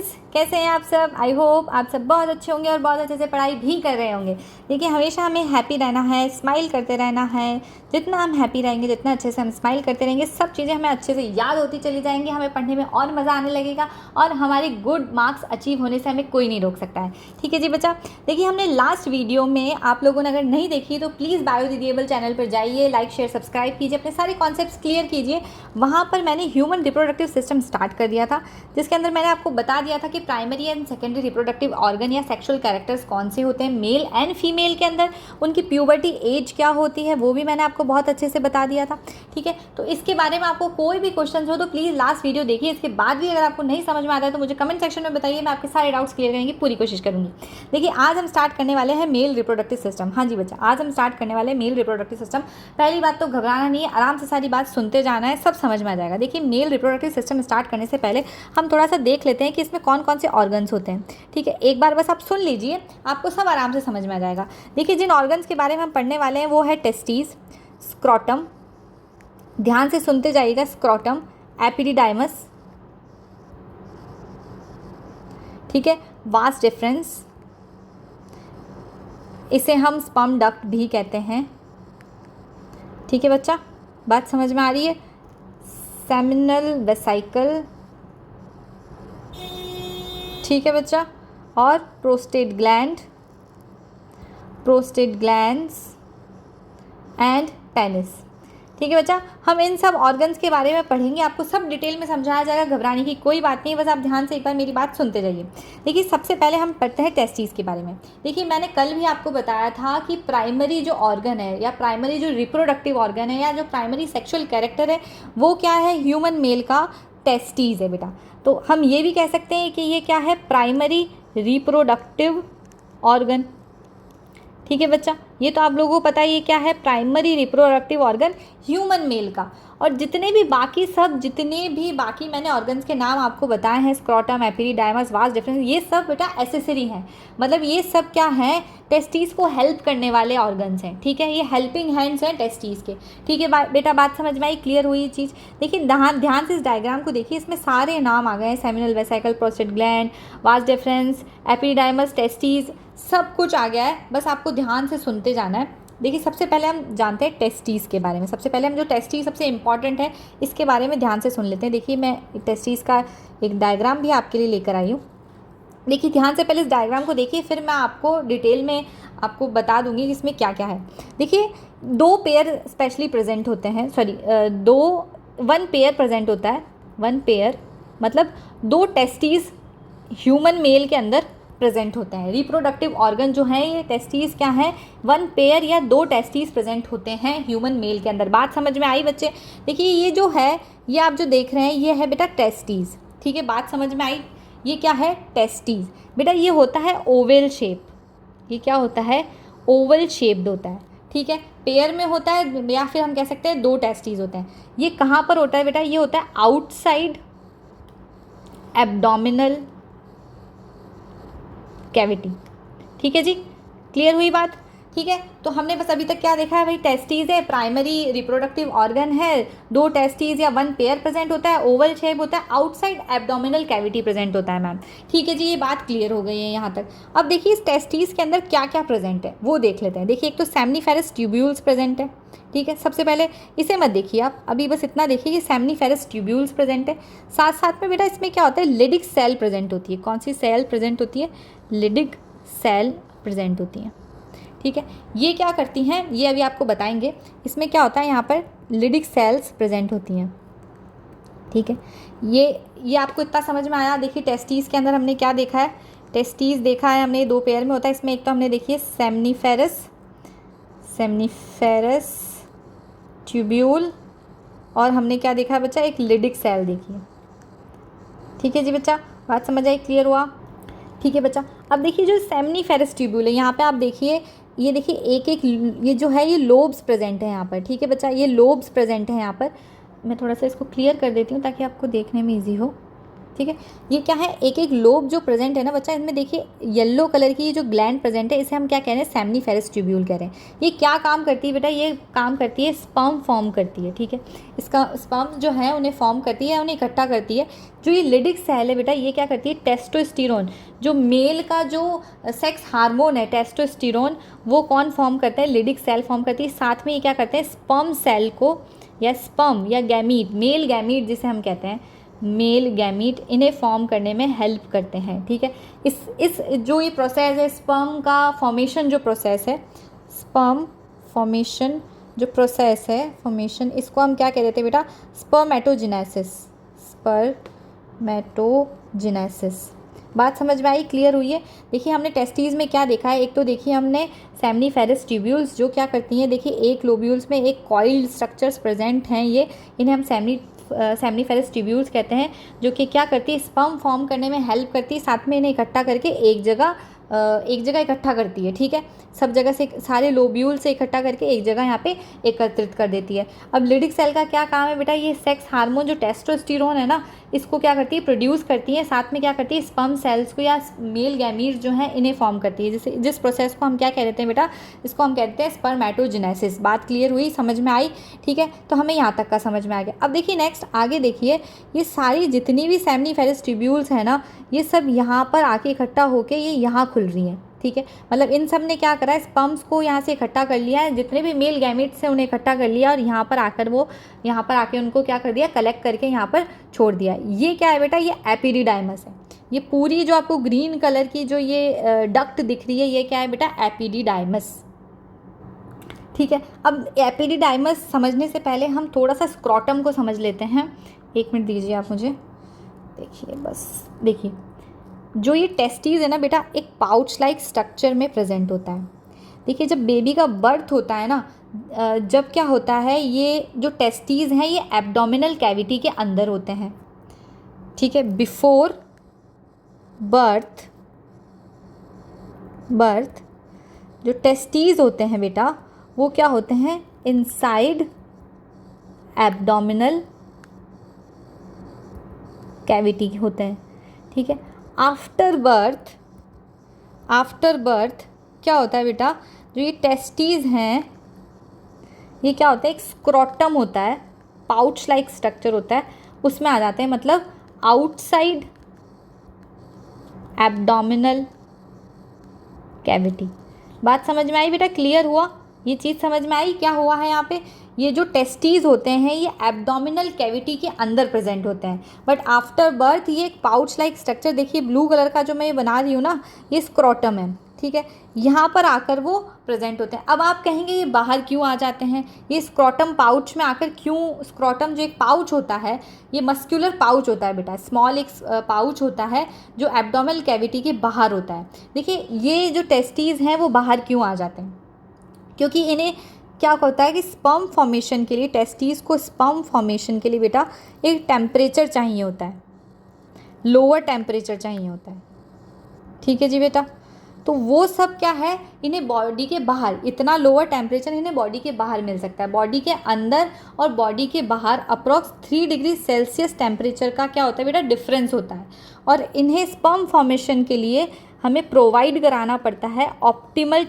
Friends, कैसे हैं आप सब। आई होप आप सब बहुत अच्छे होंगे और बहुत अच्छे से पढ़ाई भी कर रहे होंगे। देखिए, हमेशा हमें हैप्पी रहना है, स्माइल करते रहना है। जितना हम हैप्पी रहेंगे, जितना अच्छे से हम स्माइल करते रहेंगे, सब चीज़ें हमें अच्छे से याद होती चली जाएंगी, हमें पढ़ने में और मज़ा आने लगेगा और हमारे गुड मार्क्स अचीव होने से हमें कोई नहीं रोक सकता है। ठीक है जी बच्चा। देखिए, हमने लास्ट वीडियो में, आप लोगों ने अगर नहीं देखी तो प्लीज़ बायो दीदी चैनल पर जाइए, लाइक शेयर सब्सक्राइब कीजिए, अपने सारे कॉन्सेप्ट्स क्लियर कीजिए। वहाँ पर मैंने ह्यूमन रिप्रोडक्टिव सिस्टम स्टार्ट कर दिया था, जिसके अंदर मैंने आपको बता दिया था कि primary and secondary reproductive organ या सेक्सुअल कैरेक्टर्स कौन से होते हैं मेल एंड फीमेल के अंदर, उनकी प्यूबर्टी एज क्या होती है वो भी मैंने आपको बहुत अच्छे से बता दिया था। ठीक है, तो इसके बारे में आपको कोई भी क्वेश्चन हो तो प्लीज़ लास्ट वीडियो देखिए। इसके बाद भी अगर आपको नहीं समझ में आता है तो मुझे कमेंट सेक्शन में बताइए, मैं आपके सारे डाउट्स क्लियर करने की पूरी कोशिश करूँगी। देखिए, आज हम स्टार्ट करने वाले हैं मेल रिप्रोडक्टिव सिस्टम। हाँ जी बच्चा, आज हम स्टार्ट करने वाले हैं मेल रिप्रोडक्टिव सिस्टम। पहली बात तो घबराना नहीं है, आराम से सारी बात सुनते जाना है, सब समझ में आ जाएगा। देखिए, मेल रिप्रोडक्टिव सिस्टम स्टार्ट करने से पहले हम थोड़ा सा देख लेते हैं कि इसमें कौन कौन से ऑर्गन्स होते हैं। ठीक है, एक बार बस आप सुन लीजिए, आपको सब आराम से समझ में आ जाएगा। देखिए, जिन ऑर्गन्स के बारे में हम पढ़ने वाले हैं वो है टेस्टिस, स्क्रोटम, ध्यान से सुनते जाइएगा, स्क्रोटम, एपिडिडाइमस, ठीक है, वास डिफरेंस, इसे हम स्पर्म डक्ट भी कहते हैं। ठीक है बच्चा, बात समझ में आ रही है। सेमिनल वेसाइकल, ठीक है बच्चा, और प्रोस्टेट ग्लैंड्स एंड पेनिस। ठीक है बच्चा, हम इन सब ऑर्गन्स के बारे में पढ़ेंगे, आपको सब डिटेल में समझाया जाएगा, घबराने की कोई बात नहीं, बस आप ध्यान से एक बार मेरी बात सुनते जाइए। देखिए, सबसे पहले हम पढ़ते हैं टेस्टिस के बारे में। देखिए, मैंने कल भी आपको बताया था कि प्राइमरी जो ऑर्गन है या प्राइमरी जो रिप्रोडक्टिव ऑर्गन है या जो प्राइमरी सेक्सुअल कैरेक्टर है वो क्या है, ह्यूमन मेल का टेस्टिस है बेटा। तो हम ये भी कह सकते हैं कि ये क्या है, प्राइमरी रिप्रोडक्टिव ऑर्गन। ठीक है बच्चा, ये तो आप लोगों को पता है ये क्या है, primary reproductive organ human male का। और जितने भी बाकी मैंने ऑर्गन्स के नाम आपको बताए हैं, स्क्रोटम, एपिडिडाइमस, वास डिफरेंस, ये सब बेटा एसेसरी हैं। मतलब ये सब क्या हैं, टेस्टिस को हेल्प करने वाले ऑर्गन्स हैं। ठीक है, ये हेल्पिंग हैंड्स हैं टेस्टिस के। ठीक है बेटा, बात समझ में आई, क्लियर हुई ये चीज़। देखिए, ध्यान से इस डायग्राम को देखिए, इसमें सारे नाम आ गए हैं, seminal vesicle, prostate gland, vas deferens, epididymis, testis, सब कुछ आ गया है, बस आपको ध्यान से सुनते जाना है। देखिए, सबसे पहले हम जानते हैं टेस्टिस के बारे में। सबसे पहले हम जो टेस्टिस सबसे इंपॉर्टेंट है इसके बारे में ध्यान से सुन लेते हैं। देखिए, मैं टेस्टिस का एक डायग्राम भी आपके लिए लेकर आई हूँ। देखिए, ध्यान से पहले इस डायग्राम को देखिए, फिर मैं आपको डिटेल में आपको बता दूंगी कि इसमें क्या क्या है। देखिए, दो पेयर स्पेशली प्रेजेंट होते हैं, वन पेयर प्रेजेंट होता है। वन पेयर मतलब दो टेस्टिस ह्यूमन मेल के अंदर प्रेजेंट होते हैं। रिप्रोडक्टिव ऑर्गन जो है ये टेस्टिस क्या है, वन पेयर या दो टेस्टिस प्रेजेंट होते हैं ह्यूमन मेल के अंदर। बात समझ में आई बच्चे। देखिए, ये जो है, ये आप जो देख रहे हैं ये है बेटा टेस्टिस। ठीक है, बात समझ में आई, ये क्या है, टेस्टिस। बेटा, ये होता है ओवल शेप। ये क्या होता है, ओवल शेप्ड होता है। ठीक है, पेयर में होता है या फिर हम कह सकते हैं दो टेस्टिस होते हैं। ये कहाँ पर होता है बेटा, ये होता है आउटसाइड एब्डोमिनल कैविटी। ठीक है जी, क्लियर हुई बात। ठीक है, तो हमने बस अभी तक क्या देखा है भाई, टेस्टिस है, प्राइमरी रिप्रोडक्टिव ऑर्गन है, दो टेस्टिस या वन पेयर प्रेजेंट होता है, ओवल शेप होता है, आउटसाइड एब्डोमिनल कैविटी प्रेजेंट होता है मैम। ठीक है जी, ये बात क्लियर हो गई है यहाँ तक। अब देखिए, इस टेस्टिस के अंदर क्या क्या प्रेजेंट है वो देख लेते हैं। देखिए, एक तो सेमनीफेरस ट्यूब्यूल्स प्रेजेंट है। ठीक है, सबसे पहले इसे मत देखिए आप, अभी बस इतना देखिए कि सेमनीफेरस ट्यूब्यूल्स प्रेजेंट है। साथ साथ में बेटा इसमें क्या होता है, लिडिक सेल प्रेजेंट होती है। कौन सी सेल प्रेजेंट होती है, लिडिक सेल प्रेजेंट होती है। ठीक है, ये क्या करती हैं ये अभी आपको बताएंगे। इसमें क्या होता है, यहाँ पर लिडिक सेल्स प्रेजेंट होती हैं। ठीक है, ये आपको इतना समझ में आया। देखिए, टेस्टिस के अंदर हमने क्या देखा है, टेस्टिस देखा है हमने, दो पेयर में होता है। इसमें एक तो हमने देखिए सेमनीफेरस ट्यूब्यूल, और हमने क्या देखा है बच्चा, एक लिडिक सेल देखी है। ठीक है जी बच्चा, बात समझ आई, क्लियर हुआ। ठीक है बच्चा, अब देखिए जो सेमनीफेरस ट्यूब्यूल है, यहाँ पे आप देखिए, ये देखिए एक एक ये जो है ये लोब्स प्रेजेंट है यहाँ पर। ठीक है बच्चा, ये लोब्स प्रेजेंट है यहाँ पर। मैं थोड़ा सा इसको क्लियर कर देती हूँ ताकि आपको देखने में ईजी हो। ठीक है। ये क्या है, एक एक लोब जो प्रेजेंट है ना बच्चा, इसमें देखिए येलो कलर की जो ग्लैंड प्रेजेंट है इसे हम क्या कह रहे हैं, सेमनीफेरस ट्यूब्यूल कह रहे हैं। ये क्या काम करती है बेटा, ये काम करती है स्पर्म फॉर्म करती है, ठीक है। इसका स्पर्म जो है उन्हें फॉर्म करती है, उन्हें इकट्ठा करती है। जो ये लिडिक सेल है बेटा, ये क्या करती है, टेस्टोस्टेरोन, जो मेल का जो सेक्स हार्मोन है टेस्टोस्टेरोन, वो कौन फॉर्म करता है, लिडिक सेल फॉर्म करती है। साथ में ये क्या करते हैं, स्पर्म सेल को या स्पर्म या गैमीट, मेल गैमीट जिसे हम कहते हैं, मेल गैमीट, इन्हें फॉर्म करने में हेल्प करते हैं, ठीक है। इस जो ये प्रोसेस है, स्पर्म का फॉर्मेशन जो प्रोसेस है, स्पर्म फॉर्मेशन जो प्रोसेस है, फॉर्मेशन, इसको हम क्या कह देते हैं बेटा, स्पर्मेटोजेनेसिस, स्पर्मेटोजेनेसिस। बात समझ में आई, क्लियर हुई है। देखिए हमने टेस्टीज में क्या देखा है, एक तो देखिए हमने सेमनीफेरस ट्यूब्यूल्स जो क्या करती हैं, देखिए एक लोब्यूल्स में एक कॉइल्ड स्ट्रक्चर्स प्रेजेंट हैं, ये इन्हें हम सेमनीफेरस ट्यूब्यूल्स कहते हैं, जो कि क्या करती है, स्पर्म फॉर्म करने में हेल्प करती है, साथ में इन्हें इकट्ठा करके एक जगह इकट्ठा करती है, ठीक है। सब जगह से सारे लोब्यूल से इकट्ठा करके एक जगह यहाँ पे एकत्रित कर देती है। अब लिडिक सेल का क्या काम है बेटा, ये सेक्स हार्मोन जो टेस्टोस्टेरोन है ना, इसको क्या करती है, प्रोड्यूस करती है। साथ में क्या करती है, स्पर्म सेल्स को या मेल गैमीट जो है इन्हें फॉर्म करती है, जिस प्रोसेस को हम क्या कह देते हैं बेटा, इसको हम कहते हैं स्पर्मेटोजेनेसिस। बात क्लियर हुई, समझ में आई, ठीक है। तो हमें यहाँ तक का समझ में आ गया। अब देखिए नेक्स्ट आगे देखिए, ये सारी जितनी भी सेमनीफेरस ट्यूब्यूल्स हैं ना, ये सब यहाँ पर आके इकट्ठा होके ये यहाँ खुल रही हैं, ठीक है। मतलब इन सब ने क्या करा है, स्पर्म्स को यहाँ से इकट्ठा कर लिया है, जितने भी मेल गैमीट्स हैं उन्हें इकट्ठा कर लिया, और यहाँ पर आके उनको क्या कर दिया, कलेक्ट करके यहाँ पर छोड़ दिया। ये क्या है बेटा, ये एपिडिडाइमस है। ये पूरी जो आपको ग्रीन कलर की जो ये डक्ट दिख रही है, ये क्या है बेटा, एपिडिडाइमस, ठीक है। अब एपिडिडाइमस समझने से पहले हम थोड़ा सा स्क्रोटम को समझ लेते हैं। एक मिनट दीजिए आप मुझे, देखिए बस देखिए, जो ये टेस्टीज है ना बेटा, एक पाउच लाइक स्ट्रक्चर में प्रेजेंट होता है। देखिए जब बेबी का बर्थ होता है ना, जब क्या होता है, ये जो टेस्टीज हैं ये एब्डोमिनल कैविटी के अंदर होते हैं, ठीक है। बिफोर बर्थ जो टेस्टीज होते हैं बेटा, वो क्या होते हैं, इनसाइड एब्डोमिनल कैविटी होते हैं, ठीक है। आफ्टर बर्थ क्या होता है बेटा, जो ये टेस्टीज हैं ये क्या होता है, एक स्क्रोटम होता है, पाउच लाइक स्ट्रक्चर होता है, उसमें आ जाते हैं, मतलब आउटसाइड एब्डोमिनल कैविटी। बात समझ में आई बेटा, क्लियर हुआ, ये चीज़ समझ में आई क्या हुआ है यहाँ पे। ये जो टेस्टीज होते हैं ये एब्डोमिनल कैविटी के अंदर प्रेजेंट होते हैं, बट आफ्टर बर्थ ये एक पाउच लाइक स्ट्रक्चर, देखिए ब्लू कलर का जो मैं ये बना रही हूँ ना, ये स्क्रोटम है, ठीक है। यहाँ पर आकर वो प्रेजेंट होते हैं। अब आप कहेंगे ये बाहर क्यों आ जाते हैं, ये स्क्रोटम पाउच में आकर क्यों, स्क्रोटम जो एक पाउच होता है, ये मस्क्यूलर पाउच होता है बेटा, स्मॉल एक पाउच होता है जो एब्डोमिनल कैविटी के बाहर होता है। देखिए ये जो टेस्टीज हैं वो बाहर क्यों आ जाते हैं, क्योंकि इन्हें क्या होता है कि स्पर्म फॉर्मेशन के लिए, टेस्टीज को स्पर्म फॉर्मेशन के लिए बेटा एक टेम्परेचर चाहिए होता है, लोअर टेम्परेचर चाहिए होता है, ठीक है जी बेटा। तो वो सब क्या है, इन्हें बॉडी के बाहर, इतना लोअर टेम्परेचर इन्हें बॉडी के बाहर मिल सकता है। बॉडी के अंदर और बॉडी के बाहर अप्रॉक्स 3 डिग्री सेल्सियस टेम्परेचर का क्या होता है बेटा, डिफरेंस होता है। और इन्हें स्पर्म फॉर्मेशन के लिए हमें प्रोवाइड कराना पड़ता है ऑप्टिमल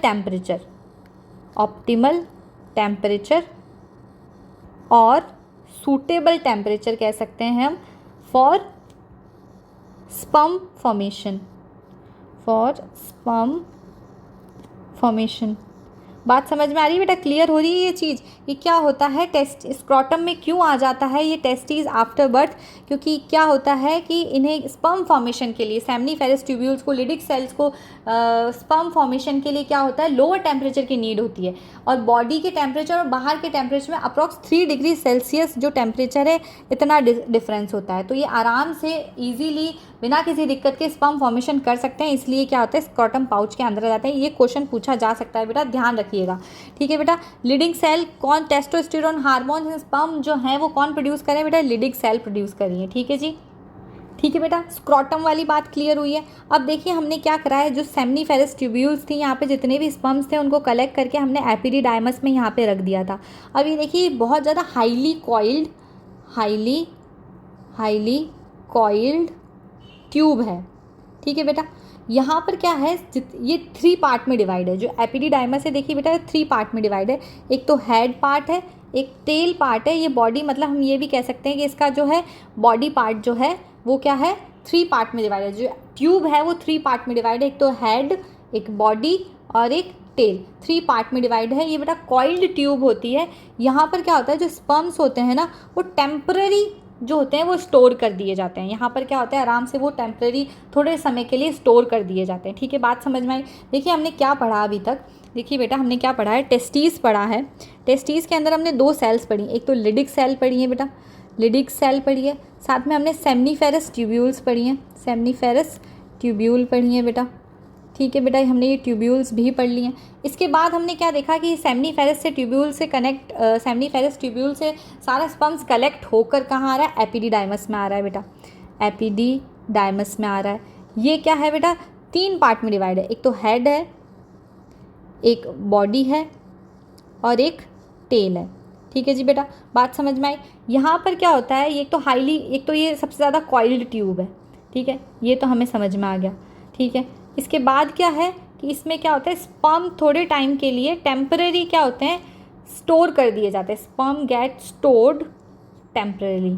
टेम्परेचर और सूटेबल टेम्परेचर कह सकते हैं हम, फॉर स्पर्म फॉर्मेशन। बात समझ में आ रही है बेटा, क्लियर हो रही है ये चीज़। ये क्या होता है, टेस्ट स्क्रोटम में क्यों आ जाता है ये टेस्टीज आफ्टर बर्थ, क्योंकि क्या होता है कि इन्हें स्पर्म फॉर्मेशन के लिए, सेमनीफेरस ट्यूब्यूल्स को, लिडिक सेल्स को स्पर्म फॉर्मेशन के लिए क्या होता है, लोअर टेम्परेचर की नीड होती है। और बॉडी के टेम्परेचर और बाहर के टेम्परेचर में अप्रॉक्स 3 डिग्री सेल्सियस जो टेम्परेचर है, इतना डिफरेंस होता है। तो ये आराम से ईजीली बिना किसी दिक्कत के स्पर्म फॉर्मेशन कर सकते हैं, इसलिए क्या होता है, स्क्रोटम पाउच के अंदर आ जाते हैं। ये क्वेश्चन पूछा जा सकता है बेटा, ध्यान रखिएगा, ठीक है बेटा। लिडिक सेल कौन, टेस्टोस्टेरोन हार्मोन स्पर्म जो है वो कौन प्रोड्यूस करे बेटा, लिडिक सेल प्रोड्यूस करिए, ठीक है जी, ठीक है बेटा। स्क्रोटम वाली बात क्लियर हुई है। अब देखिए हमने क्या करा है, जो सेमनीफेरस ट्यूब्यूल्स थी, यहाँ पे जितने भी स्पर्म्स थे उनको कलेक्ट करके हमने एपिडिडाइमस में यहाँ पे रख दिया था। अब ये देखिए बहुत ज़्यादा हाईली कॉइल्ड ट्यूब है, ठीक है बेटा। यहाँ पर क्या है, ये 3 पार्ट में डिवाइड है। जो एपिडिडाइमस है देखिए बेटा 3 पार्ट में डिवाइड है। एक तो हेड पार्ट है, एक टेल पार्ट है, ये बॉडी, मतलब हम ये भी कह सकते हैं कि इसका जो है बॉडी पार्ट जो है वो क्या है 3 पार्ट में डिवाइड है। जो ट्यूब है वो 3 पार्ट में डिवाइड है, एक तो हेड, एक बॉडी और एक टेल, 3 पार्ट में डिवाइड है। ये बेटा कॉइल्ड ट्यूब होती है। यहाँ पर क्या होता है, जो स्पर्म्स होते हैं ना वो टेम्पररी जो होते हैं वो स्टोर कर दिए जाते हैं। यहाँ पर क्या होता है, आराम से वो टेम्पररी थोड़े समय के लिए स्टोर कर दिए जाते हैं, ठीक है। बात समझ में आई। देखिए हमने क्या पढ़ा अभी तक, देखिए बेटा हमने क्या पढ़ा है, टेस्टीज पढ़ा है। टेस्टीज के अंदर हमने 2 सेल्स पढ़ी, एक तो लिडिक सेल पढ़ी है बेटा, लिडिक सेल पढ़ी है, साथ में हमने सेमनीफेरस ट्यूब्यूल्स पढ़ी हैं, सेमनीफेरस ट्यूब्यूल पढ़ी है बेटा, ठीक है बेटा। हमने ये ट्यूब्यूल्स भी पढ़ लिए हैं। इसके बाद हमने क्या देखा कि सेमनीफेरस से ट्यूब्यूल से कनेक्ट, सेमनीफेरस ट्यूब्यूल से सारा स्पर्म्स कलेक्ट होकर कहाँ आ रहा है, एपिडिडाइमस में आ रहा है बेटा, एपिडिडाइमस में आ रहा है। ये क्या है बेटा, 3 पार्ट में डिवाइड है, एक तो हेड है, एक बॉडी है और एक टेल है, ठीक है जी बेटा। बात समझ में आई। यहाँ पर क्या होता है, ये एक तो ये सबसे ज़्यादा कॉइल्ड ट्यूब है, ठीक है, ये तो हमें समझ में आ गया, ठीक है। इसके बाद क्या है कि इसमें क्या होता है, स्पर्म थोड़े टाइम के लिए टेम्पररी क्या होते हैं, स्टोर कर दिए जाते हैं, स्पर्म गेट स्टोर्ड टेम्पररी,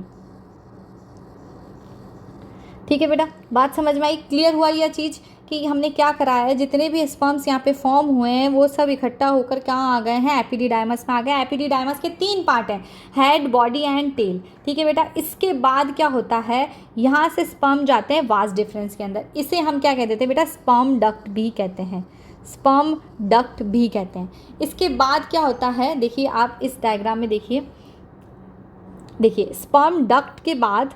ठीक है बेटा। बात समझ में आई, क्लियर हुआ यह चीज़ कि हमने क्या कराया है, जितने भी स्पर्म्स यहाँ पे फॉर्म हुए हैं वो सब इकट्ठा होकर कहाँ आ गए हैं, एपिडिडाइमस में आ गए। एपिडिडाइमस के 3 पार्ट हैं, हेड, बॉडी एंड टेल, ठीक है बेटा। इसके बाद क्या होता है, यहाँ से स्पर्म जाते हैं वास डिफरेंस के अंदर, इसे हम क्या कहते थे बेटा, स्पर्म डक्ट भी कहते हैं, स्पर्म डक्ट भी कहते हैं। इसके बाद क्या होता है, देखिए आप इस डायग्राम में देखिए, स्पर्म डक्ट के बाद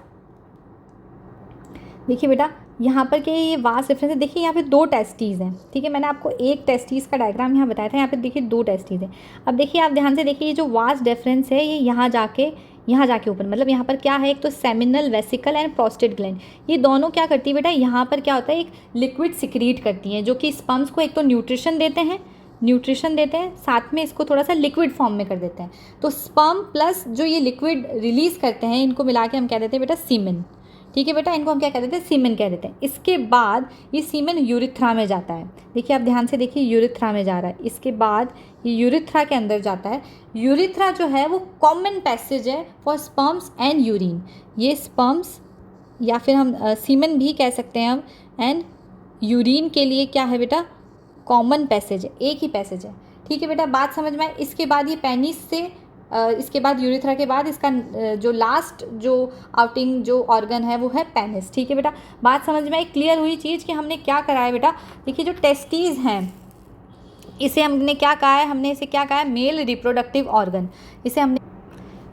देखिए बेटा यहाँ पर क्या ये वास डिफरेंस है। देखिए यहाँ पे 2 टेस्टीज़ हैं, ठीक है। मैंने आपको एक टेस्टीज़ का डायग्राम यहाँ बताया था, यहाँ पे देखिए 2 टेस्टीज़ हैं। अब देखिए आप ध्यान से देखिए, ये जो वास डिफरेंस है ये यहाँ जाके ऊपर, मतलब यहाँ पर क्या है, एक तो seminal vesicle and prostate gland, ये दोनों क्या करती है बेटा, यहाँ पर क्या होता है, एक लिक्विड सिक्रीट करती हैं जो कि स्पर्म्स को एक तो न्यूट्रिशन देते हैं, साथ में इसको थोड़ा सा लिक्विड फॉर्म में कर देते हैं। तो स्पर्म प्लस जो ये लिक्विड रिलीज़ करते हैं, इनको मिला के हम कह देते हैं बेटा सीमेन, ठीक है बेटा। इनको हम क्या कह देते हैं, सीमेन कह देते हैं। इसके बाद ये सीमेन यूरिथ्रा में जाता है, देखिए आप ध्यान से देखिए, यूरिथ्रा में जा रहा है। इसके बाद ये यूरिथ्रा के अंदर जाता है। यूरिथ्रा जो है वो कॉमन पैसेज है फॉर स्पर्म्स एंड यूरिन, ये स्पर्म्स या फिर हम सीमेन भी कह सकते हैं हम, एंड यूरिन के लिए क्या है बेटा, कॉमन पैसेज है, एक ही पैसेज है, ठीक है बेटा। बात समझ में आई। इसके बाद ये पेनिस से इसके बाद यूरिथ्रा के बाद इसका जो लास्ट जो आउटिंग जो ऑर्गन है वो है पेनिस, ठीक है बेटा। बात समझ में आई, क्लियर हुई चीज़ कि हमने क्या कराया बेटा। देखिए जो टेस्टीज़ हैं इसे हमने क्या कहा है, इसे क्या कहा है, मेल रिप्रोडक्टिव ऑर्गन। इसे हमने,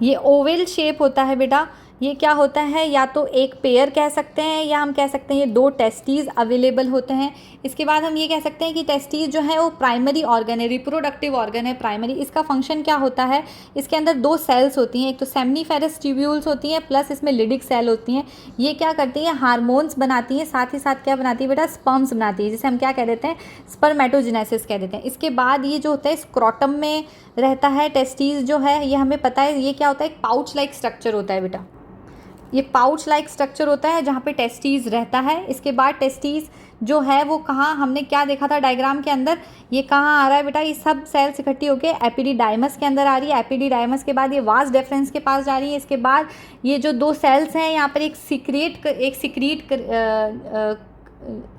ये ओवल शेप होता है बेटा, ये क्या होता है, या तो एक पेयर कह सकते हैं या हम कह सकते हैं ये 2 टेस्टीज़ अवेलेबल होते हैं। इसके बाद हम ये कह सकते हैं कि टेस्टीज़ जो है वो प्राइमरी ऑर्गन है, रिप्रोडक्टिव ऑर्गन है प्राइमरी। इसका फंक्शन क्या होता है, इसके अंदर 2 सेल्स होती हैं, एक तो सेमनीफेरस ट्यूब्यूल्स होती हैं प्लस इसमें लिडिक सेल होती हैं। ये क्या करती हैं, हार्मोन्स बनाती हैं, साथ ही साथ क्या बनाती है बेटा, स्पर्म्स बनाती है, जिसे हम क्या कह देते हैं, स्पर्मेटोजेनेसिस कह देते हैं। इसके बाद ये जो होता है स्क्रोटम में रहता है, टेस्टीज़ जो है ये हमें पता है, ये क्या होता है, एक पाउच लाइक स्ट्रक्चर होता है बेटा, ये पाउच लाइक स्ट्रक्चर होता है जहाँ पे टेस्टीज़ रहता है। इसके बाद टेस्टीज़ जो है वो कहाँ, हमने क्या देखा था डायग्राम के अंदर, ये कहाँ आ रहा है बेटा, ये सब सेल्स इकट्ठी होकर एपिडिडाइमस के अंदर आ रही है। एपिडिडाइमस के बाद ये वास डिफरेंस के पास जा रही है। इसके बाद ये जो 2 सेल्स हैं यहाँ पर एक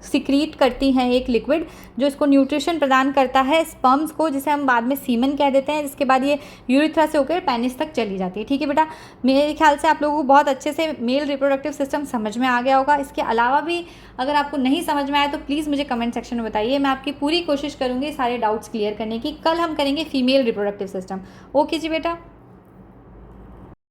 सिक्रीट करती हैं एक लिक्विड जो इसको न्यूट्रिशन प्रदान करता है स्पर्म्स को, जिसे हम बाद में सीमेन कह देते हैं। इसके बाद ये यूरिथ्रा से होकर पेनिस तक चली जाती है, ठीक है बेटा। मेरे ख्याल से आप लोगों को बहुत अच्छे से मेल रिप्रोडक्टिव सिस्टम समझ में आ गया होगा। इसके अलावा भी अगर आपको नहीं समझ में आया तो प्लीज़ मुझे कमेंट सेक्शन में बताइए, मैं आपकी पूरी कोशिश करूँगी सारे डाउट्स क्लियर करने की। कल हम करेंगे फीमेल रिप्रोडक्टिव सिस्टम। ओके जी बेटा।